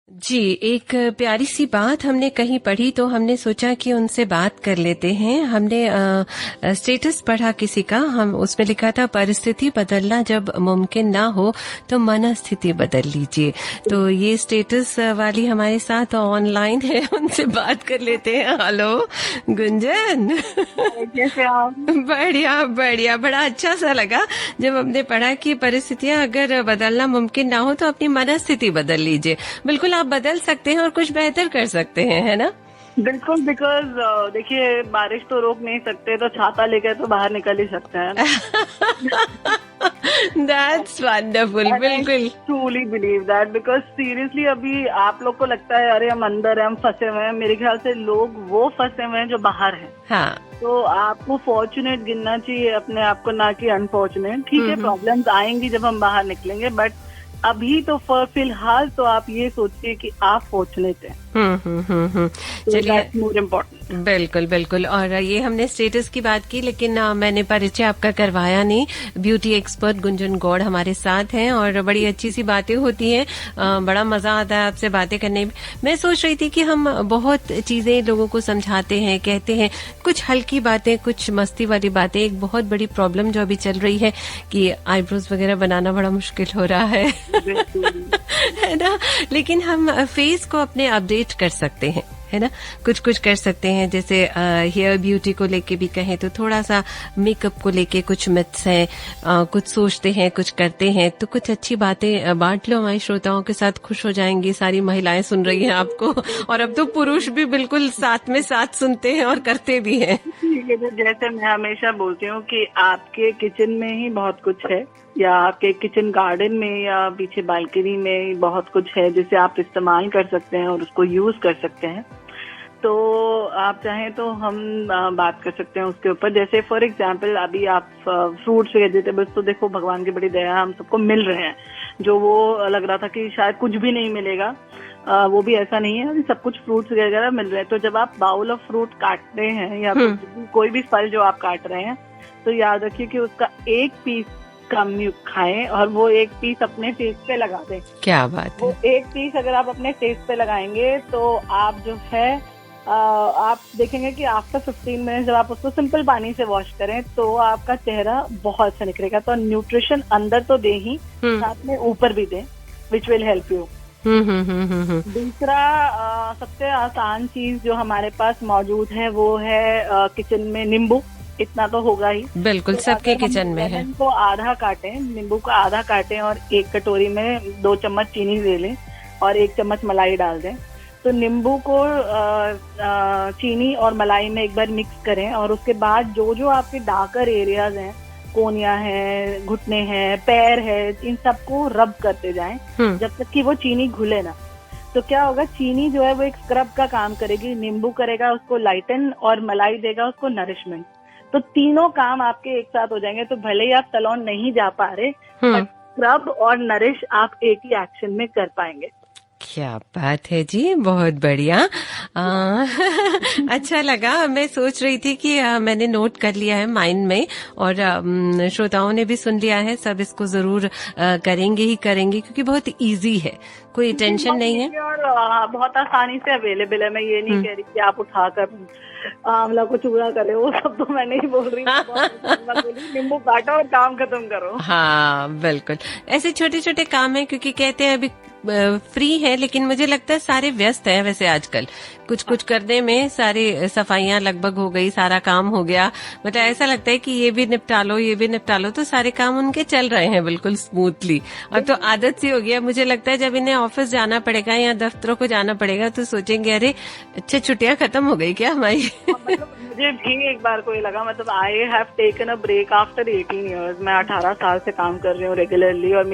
जी, एक प्यारी सी बात हमने कहीं पढ़ी तो हमने सोचा कि उनसे बात कर लेते हैं। हमने स्टेटस पढ़ा किसी का, हम उसमें लिखा था परिस्थिति बदलना जब मुमकिन ना हो तो मनस्थिति बदल लीजिए। तो ये स्टेटस वाली हमारे साथ ऑनलाइन है, उनसे बात कर लेते हैं। हेलो गुंजन। कैसे आप? बढ़िया बढ़िया, बड़ा अच्छा सा लगा जब हमने पढ़ा कि परिस्थितियां अगर बदलना मुमकिन ना हो तो अपनी मनस्थिति बदल लीजिए। बिल्कुल आप बदल सकते हैं और कुछ बेहतर कर सकते हैं, है ना? बिल्कुल, बिकॉज देखिए, बारिश तो रोक नहीं सकते, तो छाता लेकर तो बाहर निकल ही सकते हैं ना। That's wonderful. बिल्कुल truly believe that, because seriously अभी आप लोग को लगता है अरे हम अंदर हैं, हम फंसे हुए हैं। मेरे ख्याल से लोग वो फंसे हुए हैं जो बाहर हैं। हाँ, तो आपको फॉर्चुनेट गिनना चाहिए अपने आप को, ना कि अनफॉर्चुनेट। ठीक है, प्रॉब्लम्स आएंगी जब हम बाहर निकलेंगे, बट अभी तो फिलहाल तो आप ये सोचिए कि आप फॉर्चुनेट हैं। चलिए, मोर इम्पोर्टेंट। बिल्कुल बिल्कुल। और ये हमने स्टेटस की बात की, लेकिन मैंने परिचय आपका करवाया नहीं। ब्यूटी एक्सपर्ट गुंजन गौड़ हमारे साथ हैं और बड़ी अच्छी सी बातें होती हैं। बड़ा मजा आता है आपसे बातें करने में। मैं सोच रही थी कि हम बहुत चीजें लोगों को समझाते हैं, कहते हैं, कुछ हल्की बातें, कुछ मस्ती वाली बातें। एक बहुत बड़ी प्रॉब्लम जो अभी चल रही है कि आईब्रोज वगैरह बनाना बड़ा मुश्किल हो रहा है है ना? लेकिन हम फेस को अपने अपडेट कर सकते हैं, है ना? कुछ कुछ कर सकते हैं, जैसे हेयर ब्यूटी को लेके भी कहें तो थोड़ा सा मेकअप को लेके कुछ मिथ्स हैं, कुछ सोचते हैं, कुछ करते हैं। तो कुछ अच्छी बातें बांट लो हमारे श्रोताओं के साथ, खुश हो जाएंगी। सारी महिलाएं सुन रही हैं आपको, और अब तो पुरुष भी बिल्कुल साथ में साथ सुनते हैं और करते भी हैं। ठीक है, तो जैसे मैं हमेशा बोलती हूँ कि आपके किचन में ही बहुत कुछ है, या आपके किचन गार्डन में या पीछे बालकनी में बहुत कुछ है जिसे आप इस्तेमाल कर सकते हैं और उसको यूज कर सकते हैं। तो आप चाहें तो हम बात कर सकते हैं उसके ऊपर। जैसे फॉर एग्जांपल अभी आप फ्रूट्स वेजिटेबल्स, तो देखो भगवान की बड़ी दया, हम सबको मिल रहे हैं। जो वो लग रहा था कि शायद कुछ भी नहीं मिलेगा, वो भी ऐसा नहीं है, सब कुछ फ्रूट्स वगैरह मिल रहे हैं। तो जब आप बाउल ऑफ फ्रूट काटते हैं या कोई भी फल जो आप काट रहे हैं, तो याद रखिए कि उसका एक पीस कम खाएं और वो एक पीस अपने फेस पे लगा दें। क्या बात है! वो एक पीस अगर आप अपने फेस पे लगाएंगे तो आप जो है आप देखेंगे कि आफ्टर 15 मिनट जब आप उसको सिंपल पानी से वॉश करें तो आपका चेहरा बहुत अच्छा निखरेगा। तो न्यूट्रिशन अंदर तो दे ही, साथ में ऊपर भी दे, विच विल हेल्प यू। दूसरा सबसे आसान चीज जो हमारे पास मौजूद है वो है किचन में नींबू। इतना तो होगा ही, बिल्कुल, तो सबके किचन में है। को आधा काटें, नींबू को आधा काटें और एक कटोरी में 2 चम्मच चीनी ले लें और 1 चम्मच मलाई डाल दें। तो नींबू को चीनी और मलाई में एक बार मिक्स करें और उसके बाद जो जो आपके डार्कर एरियाज हैं, कोनियां हैं, घुटने हैं, पैर है, इन सबको रब करते जाएं जब तक कि वो चीनी घुले ना। तो क्या होगा, चीनी जो है वो एक स्क्रब का काम करेगी, नींबू करेगा उसको लाइटन और मलाई देगा उसको नरिशमेंट। तो तीनों काम आपके एक साथ हो जाएंगे। तो भले ही आप सैलून नहीं जा पा रहे, बट स्क्रब और नरिश आप एक ही एक्शन में कर पाएंगे। क्या बात है जी, बहुत बढ़िया। अच्छा लगा। मैं सोच रही थी कि मैंने नोट कर लिया है माइंड में, और श्रोताओं ने भी सुन लिया है। सब इसको जरूर करेंगे ही करेंगे, क्योंकि बहुत इजी है, कोई टेंशन नहीं है और बहुत आसानी से अवेलेबल है। मैं ये नहीं कह रही कि आप उठाकर आंवला को चूरा करे, वो सब तो मैं नहीं बोल रही। नींबू काटो और काम खत्म करो। हाँ बिल्कुल, ऐसे छोटे छोटे काम है, क्योंकि कहते हैं अभी फ्री है, लेकिन मुझे लगता है सारे व्यस्त हैं वैसे आजकल। कुछ कुछ करने में सारी सफाइयां लगभग हो गई, सारा काम हो गया। मतलब ऐसा लगता है कि ये भी निपटा लो, ये भी निपटा लो, तो सारे काम उनके चल रहे हैं बिल्कुल स्मूथली। अब तो आदत सी हो गया। मुझे लगता है जब इन्हें ऑफिस जाना पड़ेगा या दफ्तरों को जाना पड़ेगा तो सोचेंगे अरे अच्छा छुट्टियां खत्म हो गई क्या हमारी। मुझे भी एक बार को ये लगा, मतलब I have taken a break after 18 years. मैं 18 साल से काम कर रही हूँ रेगुलरली, और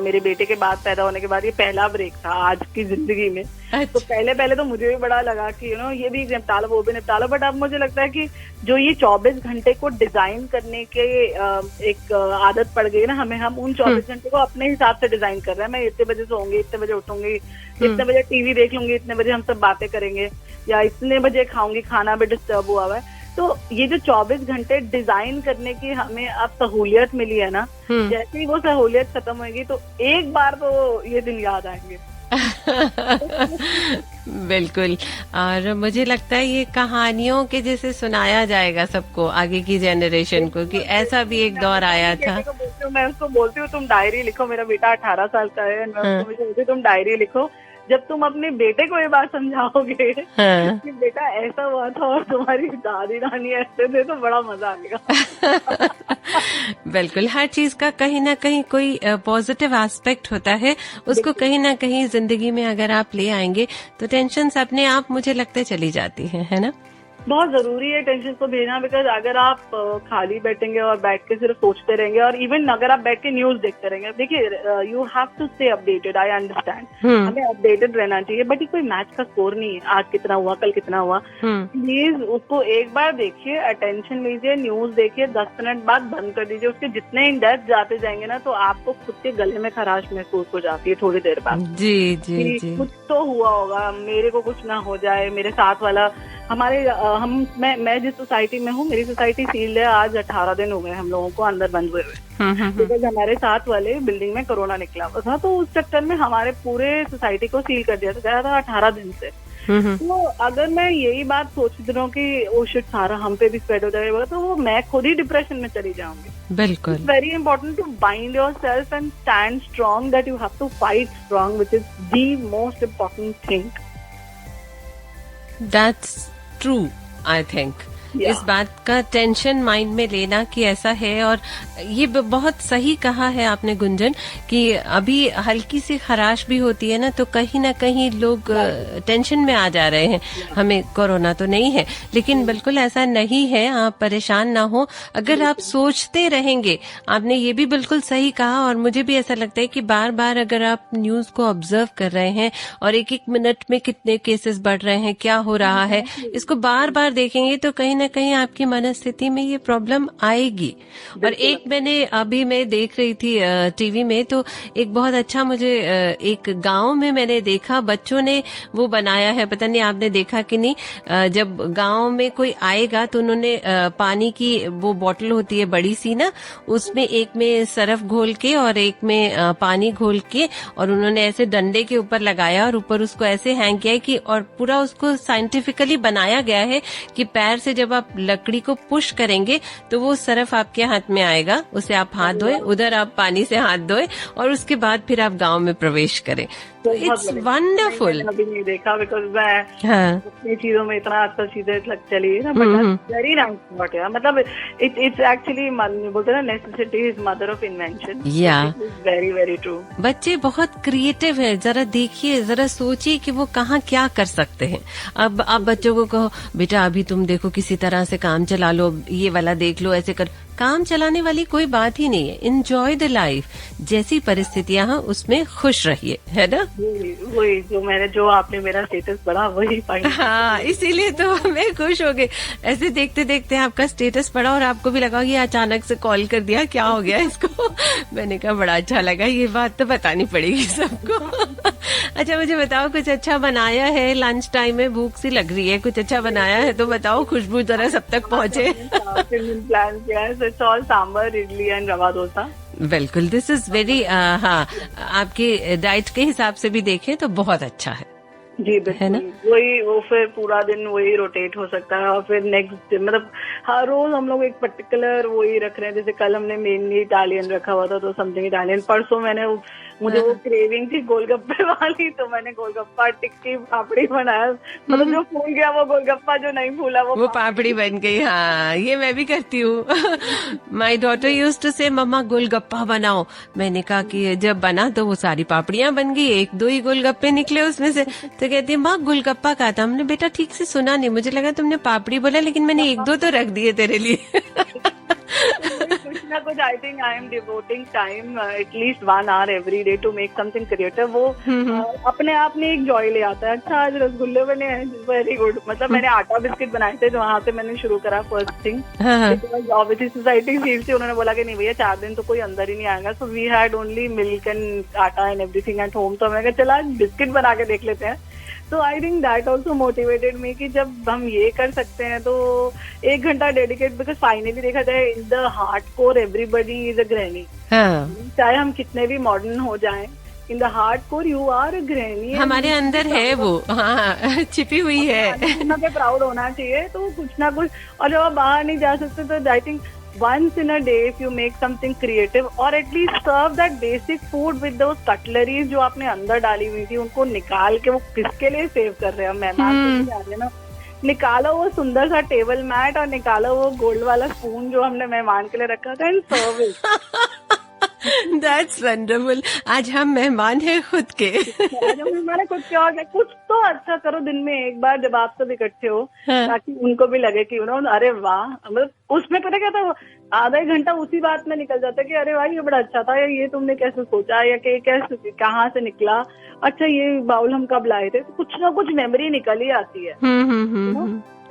मेरे बेटे के बाद पैदा होने के बाद ये पहला ब्रेक था आज की जिंदगी में। तो पहले तो मुझे भी बड़ा लगा कि ये भी निपटा लो, वो भी निपटा लो। बट अब मुझे लगता है कि जो ये 24 घंटे को डिजाइन करने के एक आदत पड़ गई ना हमें, हम उन 24 घंटे को अपने हिसाब से डिजाइन कर रहे हैं। मैं इतने बजे सोऊंगी, इतने बजे उठूंगी, इतने बजे टीवी देख लूंगी, इतने बजे हम सब बातें करेंगे, या इतने बजे खाऊंगी, खाना भी डिस्टर्ब हुआ हुआ है। तो ये जो 24 घंटे डिजाइन करने की हमें अब सहूलियत मिली है ना, जैसे ही वो सहूलियत खत्म होगी तो एक बार तो ये दिन याद आएंगे। बिल्कुल। और मुझे लगता है ये कहानियों के जैसे सुनाया जाएगा सबको, आगे की जनरेशन को, कि ऐसा भी एक दौर आया था। मैं उसको बोलती हूँ तुम डायरी लिखो, मेरा बेटा 18 साल का है, मैं हाँ, उसको बोलती हूँ तुम डायरी लिखो, जब तुम अपने बेटे को ये बात समझाओगे हाँ। कि बेटा ऐसा हुआ था और तुम्हारी दादी नानी ऐसे थे, तो बड़ा मजा आएगा। बिल्कुल, हर चीज का कहीं ना कहीं कोई पॉजिटिव एस्पेक्ट होता है, उसको कहीं ना कहीं जिंदगी में अगर आप ले आएंगे तो टेंशन अपने आप मुझे लगता है चली जाती है ना। बहुत जरूरी है टेंशन को भेजना, बिकॉज अगर आप खाली बैठेंगे और बैठ के सिर्फ सोचते रहेंगे, और इवन अगर आप बैठ के न्यूज देखते रहेंगे, देखिए you have to stay updated, I understand, हमें अपडेटेड रहना चाहिए, बट ये कोई मैच का स्कोर नहीं है, आज कितना हुआ कल कितना हुआ। प्लीज उसको एक बार देखिए, अटेंशन लीजिए, न्यूज देखिए, 10 मिनट बाद बंद कर दीजिए। उसके जितने इन डेप्थ जाते जाएंगे ना, तो आपको खुद के गले में खराश महसूस हो जाती है थोड़ी देर बाद। जी जी जी। कुछ तो हुआ होगा, मेरे को कुछ ना हो जाए, मेरे साथ वाला हमारे मैं जिस सोसाइटी में हूँ, मेरी सोसाइटी सील्ड है, आज 18 दिन हो गए हम लोगों को अंदर बंद हुए हुए, बिकॉज हमारे साथ वाले बिल्डिंग में कोरोना निकला हुआ था, तो उस चक्कर में हमारे पूरे सोसाइटी को सील कर दिया था 18 दिन से। तो अगर मैं यही बात सोचती रहूं कि ओ शिट सारा हम पे भी स्प्रेड हो जाएगा, तो वो मैं खुद ही डिप्रेशन में चली जाऊंगी। बिल्कुल। Very important to bind your self and stand strong, that you have to fight strong, which is the most important thing. That's true, I think. इस बात का टेंशन माइंड में लेना कि ऐसा है, और ये बहुत सही कहा है आपने गुंजन, कि अभी हल्की सी खराश भी होती है ना, तो कहीं ना कहीं लोग टेंशन में आ जा रहे हैं, हमें कोरोना तो नहीं है, लेकिन बिल्कुल ऐसा नहीं है, आप परेशान ना हो। अगर आप सोचते रहेंगे, आपने ये भी बिल्कुल सही कहा, और मुझे भी ऐसा लगता है कि बार बार अगर आप न्यूज को ऑब्जर्व कर रहे हैं और एक एक मिनट में कितने केसेस बढ़ रहे हैं, क्या हो रहा है, इसको बार बार देखेंगे, तो कहीं ना कहीं आपकी मनस्थिति में ये प्रॉब्लम आएगी। और एक मैं देख रही थी टीवी में, तो एक बहुत अच्छा मुझे एक गांव में मैंने देखा, बच्चों ने वो बनाया है, पता नहीं आपने देखा कि नहीं, जब गांव में कोई आएगा तो उन्होंने पानी की वो बोतल होती है बड़ी सी ना, उसमें एक में सरफ घोल के और एक में पानी घोल के, और उन्होंने ऐसे डंडे के ऊपर लगाया और ऊपर उसको ऐसे हैंग किया कि, और पूरा उसको साइंटिफिकली बनाया गया है कि पैर से जब आप लकड़ी को पुश करेंगे तो वो सरफ आपके हाथ में आएगा, उसे आप हाथ धोए, उधर आप पानी से हाथ धोए, और उसके बाद फिर आप गांव में प्रवेश करें। तो इट्स वंडरफुल। अभी नहीं देखा, बिकॉज मैं अपनी चीजों में इतना आजकल चीजें चली है ना, बट वेरी नाइस, मतलब इट्स एक्चुअली बोलते हैं ना, necessity is mother of invention. या वेरी वेरी ट्रू। बच्चे बहुत क्रिएटिव है, जरा देखिए, जरा सोचिए कि वो कहाँ क्या कर सकते हैं। अब आप बच्चों को कहो बेटा अभी तुम देखो किसी तरह से काम चला लो, ये वाला देख लो, ऐसे कर, काम चलाने वाली कोई बात ही नहीं है। एंजॉय द लाइफ, जैसी परिस्थितियां हैं उसमें खुश रहिए, है ना। वही जो आपने मेरा स्टेटस पढ़ा वही पाई। हाँ, इसीलिए तो मैं खुश हो गई, ऐसे देखते देखते आपका स्टेटस पढ़ा और आपको भी लगा ये अचानक से कॉल कर दिया, क्या हो गया इसको। मैंने कहा बड़ा अच्छा लगा, ये बात तो बतानी पड़ेगी सबको। अच्छा मुझे बताओ, कुछ अच्छा बनाया है लंच टाइम में, भूख सी लग रही है, कुछ अच्छा बनाया है तो बताओ, खुशबू जरा सब तक पहुँचे। प्लान किया है, चौल सांबर इडली एंड रवा डोसा। बिल्कुल, दिस इज वेरी, हाँ, आपके डाइट के हिसाब से भी देखें तो बहुत अच्छा है जी, बिल्कुल। वही, वो फिर पूरा दिन वही रोटेट हो सकता है, और फिर नेक्स्ट मतलब हर रोज हम लोग एक पर्टिकुलर वही रख रहे हैं। जैसे कल हमने मेनली इटालियन रखा हुआ था, तो समथिंग इटालियन। परसों मुझे वो क्रेविंग थी गोलगप्पे वाली, तो मैंने गोलगप्पा टिक्की पापड़ी बनाया, मतलब जो फूल गया वो गोलगप्पा, जो नहीं फूला वो पापड़ी बन गई। हाँ, ये मैं भी करती हूँ। माई डॉटर यूज टू से मम्मा गोलगप्पा बनाओ, मैंने कहा कि जब बना तो वो सारी पापड़ियां बन गई, एक दो ही गोलगप्पे निकले उसमें से, तो कहती है माँ गोलगप्पा कहा था। हमने बेटा ठीक से सुना नहीं, मुझे लगा तुमने पापड़ी बोला, लेकिन मैंने एक दो तो रख दिए तेरे लिए। कुछ ना कुछ, I think I am devoting time at least 1 hour every day to make something creative. वो अपने आप में एक जॉय ले आता है। अच्छा आज रसगुल्ले बने हैं, वेरी गुड। मतलब मैंने आटा बिस्किट बनाए थे, वहाँ से मैंने शुरू करा first thing. Obviously society seat से उन्होंने बोला कि नहीं भैया 4 दिन तो कोई अंदर ही नहीं आएगा, so we had only milk and atta and everything at home. तो मैंने कहा चला बिस्किट बना के देख लेते हैं। तो I think that also motivated me कि जब हम ये कर सकते हैं तो 1 घंटा डेडिकेट, बिकॉज फाइनली देखा जाए in the hard core everybody is a granny. चाहे हम कितने भी मॉडर्न हो जाएं, in the hard core you are a गृहिणी। हमारे अंदर है वो, हाँ, छिपी हुई है। पे प्राउड होना चाहिए, तो कुछ ना कुछ। और जब आप बाहर नहीं जा सकते तो I think once in a day if you make something creative or at least serve that basic food with those cutleries जो आपने अंदर डाली हुई थी, उनको निकाल के, वो किसके लिए सेव कर रहे हैं मेहमान को जा रहे हैं ना, निकालो वो सुंदर सा टेबल मैट और निकालो वो गोल्ड वाला स्पून जो हमने मेहमान के लिए रखा था, and serve it. That's wonderful. आज हम मेहमान हैं खुद के। आज हम मेहमान हैं खुद के, और कुछ तो अच्छा करो दिन में एक बार जब आप सब इकट्ठे हो, ताकि उनको भी लगे कि अरे वाह। मतलब उसमें पता क्या था, आधा एक घंटा उसी बात में निकल जाता है कि अरे भाई ये बड़ा अच्छा था, या ये तुमने कैसे सोचा, या कि कैसे कहाँ से निकला, अच्छा ये बाउल हम कब लाए थे, तो कुछ ना कुछ मेमोरी निकल ही आती है।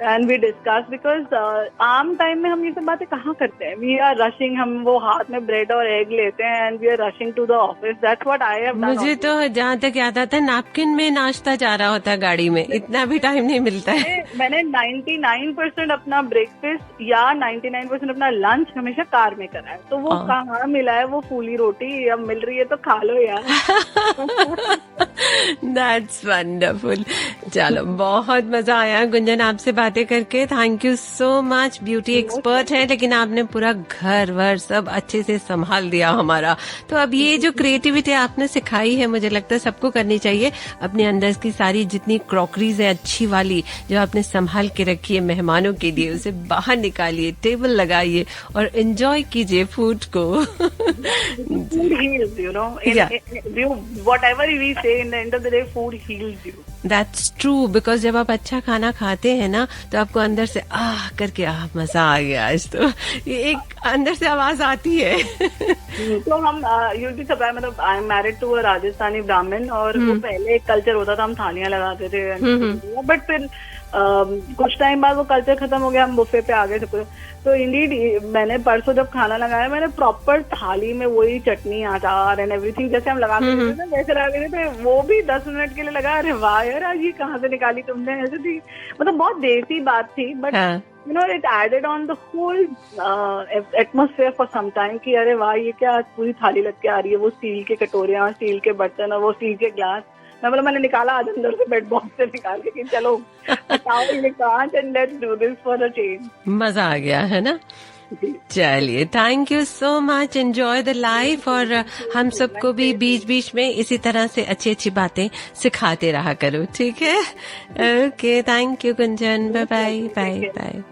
एंड वी डिस्कस, बिकॉज आम टाइम में हम ये सब बातें कहाँ करते हैं। वी आर रशिंग, हम वो हाथ में ब्रेड और एग लेते हैं and we are rushing to the office. That's what I have done. मुझे तो जहाँ तक याद आता है, नैपकिन में नाश्ता जा रहा होता है गाड़ी में, इतना भी टाइम नहीं मिलता है। मैंने 99% अपना ब्रेकफास्ट या 99% अपना लंच हमेशा कार में करा है, तो वो कहाँ मिला है वो फूली रोटी, अब मिल रही है तो खा लो यार। That's wonderful. चलो, बहुत मजा आया गुंजन आपसे बातें करके। Thank you so much. Beauty expert है, लेकिन आपने पूरा घर वर सब अच्छे से संभाल दिया हमारा। तो अब ये जो क्रिएटिविटी आपने सिखाई है, मुझे लगता है सबको करनी चाहिए। अपने अंदर की सारी जितनी क्रॉकरीज है अच्छी वाली जो आपने संभाल के रखी है मेहमानों के लिए, उसे बाहर निकालिए, टेबल लगाइए और एंजॉय कीजिए फूड को। Food heals, you know. Whatever we say, in the end of the day, food heals you. That's true, because जब आप अच्छा खाना खाते हैं ना, तो आपको अंदर से आह करके मजा आ गया आज, तो ये एक अंदर से आवाज आती है। तो हम यूल भी सब, मतलब I am married to a Rajasthani Brahmin, और वो पहले एक कल्चर होता था, हम थालियां लगाते थे, बट फिर कुछ टाइम बाद वो कल्चर खत्म हो गया, हम बुफे पे आ गए थे। तो इंडीड मैंने परसों जब खाना लगाया, मैंने प्रॉपर थाली में वही चटनी, अचार एंड एवरीथिंग जैसे हम लगाते थे वैसे लगा रहे थे, वो भी 10 मिनट के लिए लगा। अरे वाह यार, आज ये कहाँ से निकाली तुमने, ऐसे थी, मतलब बहुत देसी बात थी, but you know it added on the whole atmosphere for some time कि अरे वाह ये क्या, आज पूरी थाली लग के आ रही है, वो स्टील के कटोरियां, स्टील के बर्तन और वो स्टील के ग्लास। मैंने निकाला आज अंदर से बेड बॉक्स से निकाल के कि चलो हटाओ ये कांच and let's do this for a change. मजा आ गया है ना। चलिए, thank you so much, enjoy the life, और हम सबको भी बीच बीच में इसी तरह से अच्छी अच्छी बातें सिखाते रहा करो, ठीक है? Okay, thank you Gunjan, bye bye bye bye.